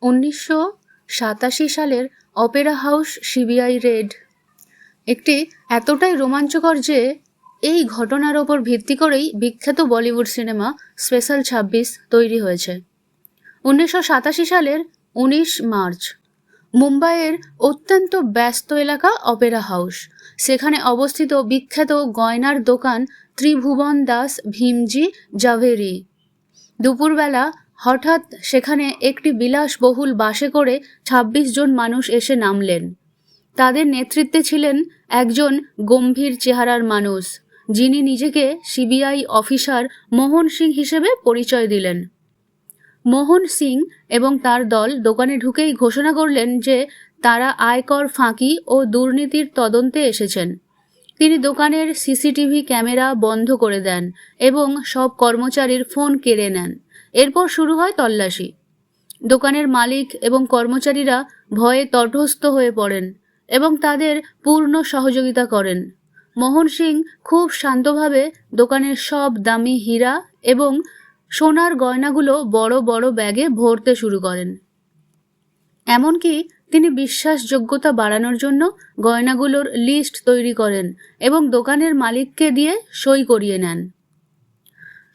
1987 সালের Opera house CBI red একটি এতটাই রোমাঞ্চকর যে এই ঘটনার ওপর ভিত্তি করেই বিখ্যাত বলিউড সিনেমা স্পেশাল 26 তৈরি হয়েছে। 1987 সালের 19 মার্চ মুম্বাইয়ের অত্যন্ত ব্যস্ত এলাকা অপেরা হাউস, সেখানে অবস্থিত বিখ্যাত গয়নার দোকান ত্রিভুবন দাস ভীমজি জাভেরি। দুপুরবেলা হঠাৎ সেখানে একটি বিলাসবহুল বাসে করে 26 জন মানুষ এসে নামলেন। তাদের নেতৃত্বে ছিলেন একজন গম্ভীর চেহারার মানুষ, যিনি নিজেকে সিবিআই অফিসার মোহন সিং হিসেবে পরিচয় দিলেন। মোহন সিং এবং তার দল দোকানে ঢুকেই ঘোষণা করলেন যে তারা আয়কর ফাঁকি ও দুর্নীতির তদন্তে এসেছেন। তিনি দোকানের সিসিটিভি ক্যামেরা বন্ধ করে দেন এবং সব কর্মচারীর ফোন কেড়ে নেন। এরপর শুরু হয় তল্লাশি। দোকানের মালিক এবং কর্মচারীরা ভয়ে তটস্থ হয়ে পড়েন এবং তাদের পূর্ণ সহযোগিতা করেন। মোহন সিং খুব শান্তভাবে দোকানের সব দামি হীরা এবং সোনার গয়নাগুলো বড় বড় ব্যাগে ভরতে শুরু করেন। এমনকি তিনি বিশ্বাসযোগ্যতা বাড়ানোর জন্য গয়নাগুলোর লিস্ট তৈরি করেন এবং দোকানের মালিককে দিয়ে সই করিয়ে নেন।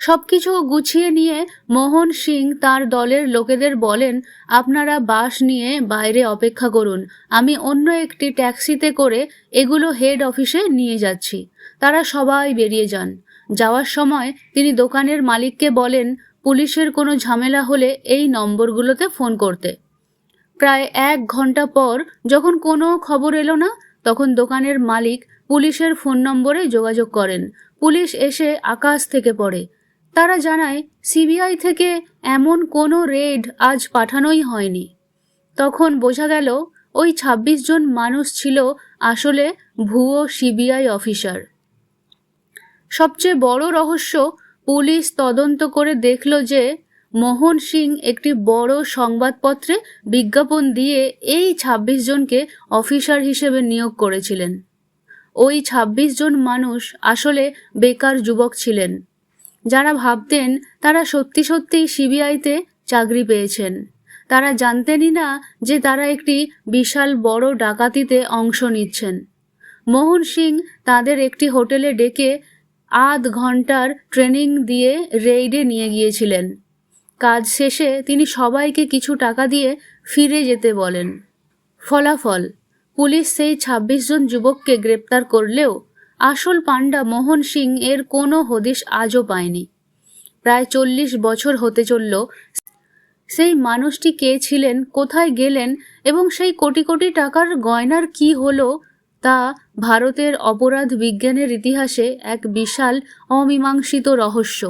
সবকিছু গুছিয়ে নিয়ে মোহন সিং তার দলের লোকেদের বলেন, আপনারা বাস নিয়ে বাইরে অপেক্ষা করুন, আমি অন্য একটি ট্যাক্সিতে করে এগুলো হেড অফিসে নিয়ে যাচ্ছি। তারা সবাই বেরিয়ে যান। যাওয়ার সময় তিনি দোকানের মালিককে বলেন, পুলিশের কোনো ঝামেলা হলে এই নম্বরগুলোতে ফোন করতে। প্রায় 1 ঘন্টা পর যখন কোনো খবর এলো না, তখন দোকানের মালিক পুলিশের ফোন নম্বরে যোগাযোগ করেন। পুলিশ এসে আকাশ থেকে পড়ে। তারা জানায় সিবিআই থেকে এমন কোনো রেড আজ পাঠানোই হয়নি। তখন বোঝা গেল ওই 26 জন মানুষ ছিল আসলে ভুয়ো সিবিআই অফিসার। সবচেয়ে বড় রহস্য, পুলিশ তদন্ত করে দেখল যে মোহন সিং একটি বড় সংবাদপত্রে বিজ্ঞাপন দিয়ে এই 26 জনকে অফিসার হিসেবে নিয়োগ করেছিলেন। ওই 26 জন মানুষ আসলে বেকার যুবক ছিলেন, যারা ভাবতেন তারা সত্যি সত্যিই সিবিআইতে চাকরি পেয়েছেন। তারা জানতেনই না যে তারা একটি বিশাল বড় ডাকাতিতে অংশ নিচ্ছেন। মোহন সিং তাদের একটি হোটেলে ডেকে আধ ঘন্টার ট্রেনিং দিয়ে রেইডে নিয়ে গিয়েছিলেন। কাজ শেষে তিনি সবাইকে কিছু টাকা দিয়ে ফিরে যেতে বলেন। ফলাফল, পুলিশ সেই 26 জন যুবককে গ্রেপ্তার করলেও আসল পাণ্ডা মোহন সিং এর কোনো হদিশ আজও পায়নি। প্রায় 40 বছর হতে চলল সেই মানুষটি কে ছিলেন, কোথায় গেলেন এবং সেই কোটি কোটি টাকার গয়নার কি হলো, তা ভারতের অপরাধ বিজ্ঞানের ইতিহাসে এক বিশাল অমীমাংসিত রহস্য।